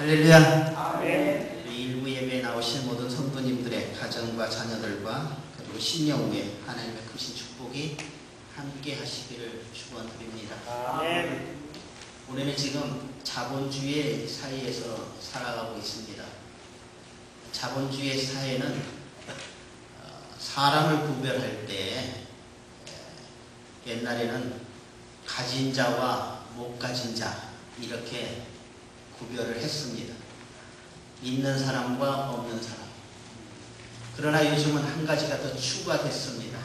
할렐루야. 아멘. 우리 일부 예배에 나오신 모든 성도님들의 가정과 자녀들과 그리고 신령후에 하나님의 크신 축복이 함께 하시기를 축원드립니다. 아멘. 우리는 지금 자본주의 사회에서 살아가고 있습니다. 자본주의 사회는 사람을 구별할 때 옛날에는 가진 자와 못 가진 자 이렇게 구별을 했습니다. 있는 사람과 없는 사람. 그러나 요즘은 한 가지가 더 추가됐습니다.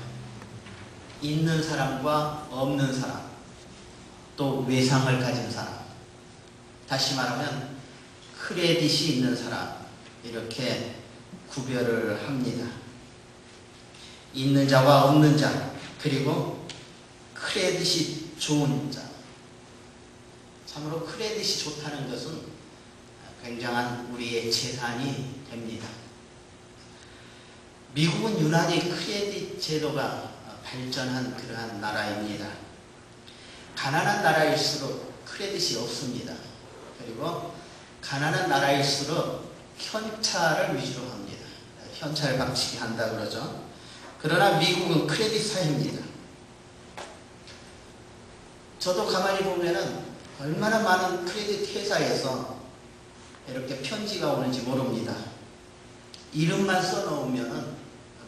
있는 사람과 없는 사람, 또 외상을 가진 사람, 다시 말하면 크레딧이 있는 사람, 이렇게 구별을 합니다. 있는 자와 없는 자, 그리고 크레딧이 좋은 자. 참으로 크레딧이 좋다는 것은 굉장한 우리의 재산이 됩니다. 미국은 유난히 크레딧 제도가 발전한 그러한 나라입니다. 가난한 나라일수록 크레딧이 없습니다. 그리고 가난한 나라일수록 현찰을 위주로 합니다. 현찰 박치기 한다 그러죠. 그러나 미국은 크레딧 사회입니다. 저도 가만히 보면은 얼마나 많은 크레딧 회사에서 이렇게 편지가 오는지 모릅니다. 이름만 써놓으면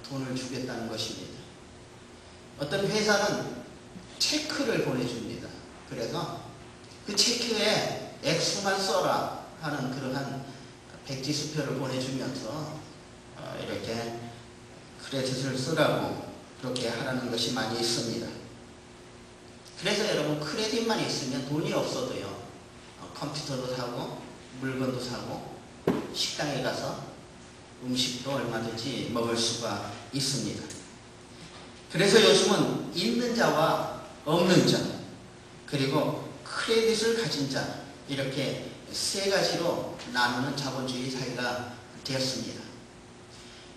돈을 주겠다는 것입니다. 어떤 회사는 체크를 보내줍니다. 그래서 그 체크에 액수만 써라 하는 그러한 백지수표를 보내주면서 이렇게 크레딧을 쓰라고 그렇게 하라는 것이 많이 있습니다. 그래서 여러분 크레딧만 있으면 돈이 없어도요 컴퓨터도 사고 물건도 사고 식당에 가서 음식도 얼마든지 먹을 수가 있습니다. 그래서 요즘은 있는 자와 없는 자 그리고 크레딧을 가진 자 이렇게 세 가지로 나누는 자본주의 사회가 되었습니다.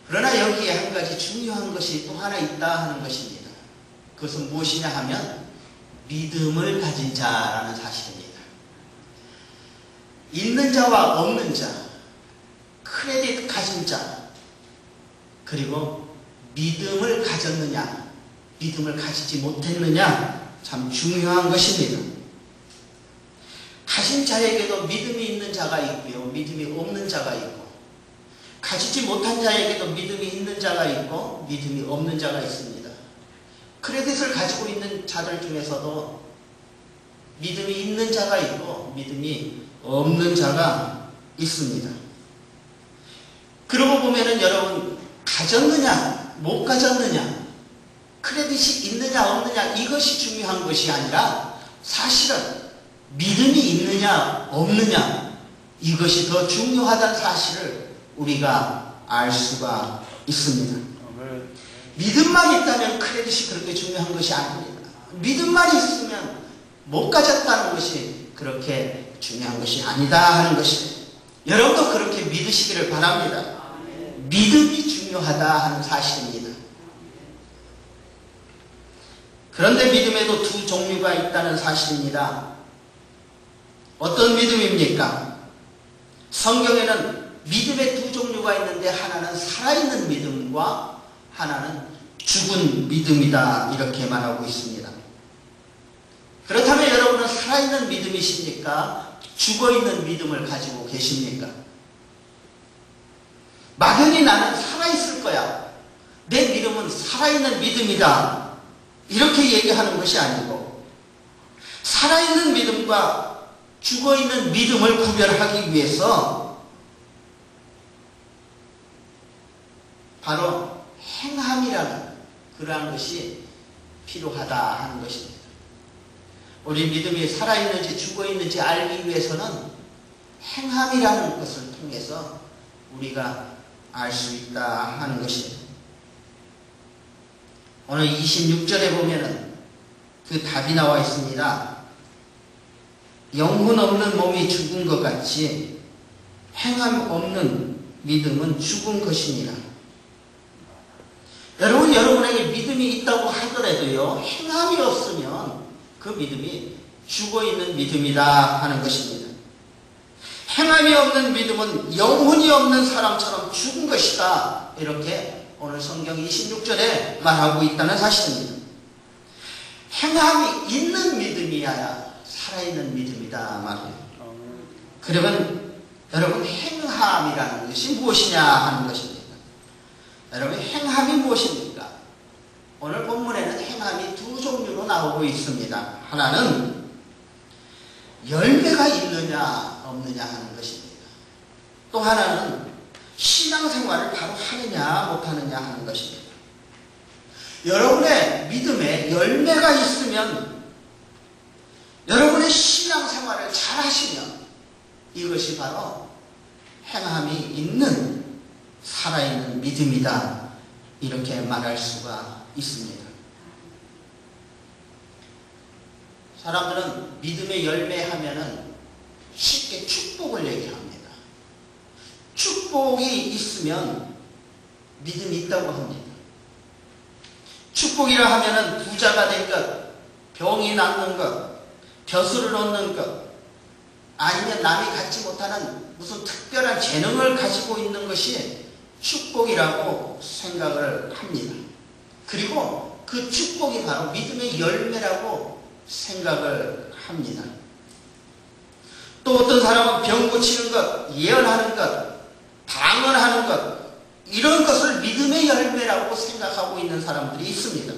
그러나 여기에 한 가지 중요한 것이 또 하나 있다 하는 것입니다. 그것은 무엇이냐 하면 믿음을 가진 자라는 사실입니다. 있는 자와 없는 자, 크레딧 가진 자, 그리고 믿음을 가졌느냐, 믿음을 가지지 못했느냐, 참 중요한 것입니다. 가진 자에게도 믿음이 있는 자가 있고요, 믿음이 없는 자가 있고, 가지지 못한 자에게도 믿음이 있는 자가 있고, 믿음이 없는 자가 있습니다. 크레딧을 가지고 있는 자들 중에서도 믿음이 있는 자가 있고 믿음이 없는 자가 있습니다. 그러고 보면은 여러분 가졌느냐 못 가졌느냐 크레딧이 있느냐 없느냐 이것이 중요한 것이 아니라 사실은 믿음이 있느냐 없느냐 이것이 더 중요하다는 사실을 우리가 알 수가 있습니다. 믿음만 있다면 크레딧이 그렇게 중요한 것이 아닙니다. 믿음만 있으면 못 가졌다는 것이 그렇게 중요한 것이 아니다 하는 것입니다. 여러분도 그렇게 믿으시기를 바랍니다. 믿음이 중요하다 하는 사실입니다. 그런데 믿음에도 두 종류가 있다는 사실입니다. 어떤 믿음입니까? 성경에는 믿음의 두 종류가 있는데 하나는 살아있는 믿음과 하나는 죽은 믿음이다 이렇게 말하고 있습니다. 그렇다면 여러분은 살아있는 믿음이십니까? 죽어있는 믿음을 가지고 계십니까? 막연히 나는 살아있을 거야. 내 믿음은 살아있는 믿음이다. 이렇게 얘기하는 것이 아니고 살아있는 믿음과 죽어있는 믿음을 구별하기 위해서 바로 행함이라는 그러한 것이 필요하다 하는 것입니다. 우리 믿음이 살아있는지 죽어있는지 알기 위해서는 행함이라는 것을 통해서 우리가 알 수 있다 하는 것입니다. 오늘 26절에 보면은 그 답이 나와 있습니다. 영혼 없는 몸이 죽은 것 같이 행함 없는 믿음은 죽은 것이니라. 여러분, 여러분에게 믿음이 있다고 하더라도요, 행함이 없으면 그 믿음이 죽어있는 믿음이다 하는 것입니다. 행함이 없는 믿음은 영혼이 없는 사람처럼 죽은 것이다. 이렇게 오늘 성경 26절에 말하고 있다는 사실입니다. 행함이 있는 믿음이야 살아있는 믿음이다 말이에요. 그러면 여러분 행함이라는 것이 무엇이냐 하는 것입니다. 여러분 행함이 무엇입니까? 오늘 본문에는 행함이 두 종류로 나오고 있습니다. 하나는 열매가 있느냐 없느냐 하는 것입니다. 또 하나는 신앙생활을 바로 하느냐 못하느냐 하는 것입니다. 여러분의 믿음에 열매가 있으면 여러분의 신앙생활을 잘 하시면 이것이 바로 행함이 있는 살아있는 믿음이다. 이렇게 말할 수가 있습니다. 사람들은 믿음의 열매 하면은 쉽게 축복을 얘기합니다. 축복이 있으면 믿음이 있다고 합니다. 축복이라 하면은 부자가 된 것, 병이 낫는 것, 벼슬을 얻는 것, 아니면 남이 갖지 못하는 무슨 특별한 재능을 가지고 있는 것이 축복이라고 생각을 합니다. 그리고 그 축복이 바로 믿음의 열매라고 생각을 합니다. 또 어떤 사람은 병 고치는 것, 예언하는 것, 방언하는 것, 이런 것을 믿음의 열매라고 생각하고 있는 사람들이 있습니다.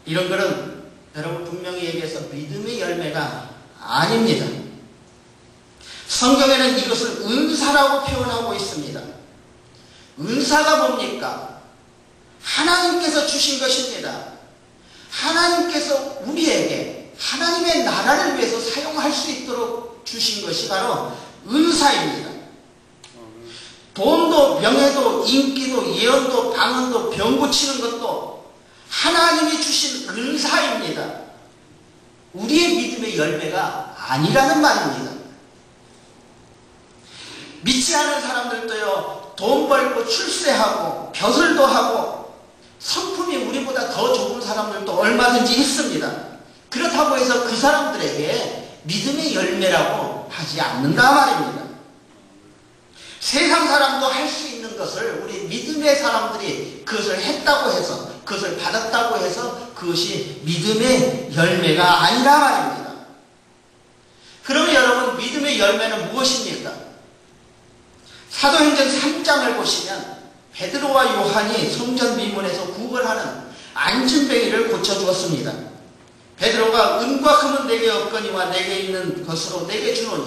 이런 것은 여러분 분명히 얘기해서 믿음의 열매가 아닙니다. 성경에는 이것을 은사라고 표현하고 있습니다. 은사가 뭡니까? 하나님께서 주신 것입니다. 하나님께서 우리에게 하나님의 나라를 위해서 사용할 수 있도록 주신 것이 바로 은사입니다. 돈도 명예도 인기도 예언도 방언도 병 고치는 것도 하나님이 주신 은사입니다. 우리의 믿음의 열매가 아니라는 말입니다. 믿지 않은 사람들도요, 돈 벌고 출세하고 벼슬도 하고 성품이 우리보다 더 좋은 사람들도 얼마든지 있습니다. 그렇다고 해서 그 사람들에게 믿음의 열매라고 하지 않는다 말입니다. 세상 사람도 할 수 있는 것을 우리 믿음의 사람들이 그것을 했다고 해서 그것을 받았다고 해서 그것이 믿음의 열매가 아니라 말입니다. 그러면 여러분 믿음의 열매는 무엇입니까? 사도행전 3장을 보시면 베드로와 요한이 성전 미문에서 구걸하는 안진뱅이를 고쳐주었습니다. 베드로가 은과 금은 내게 없거니와 내게 있는 것으로 내게 주노니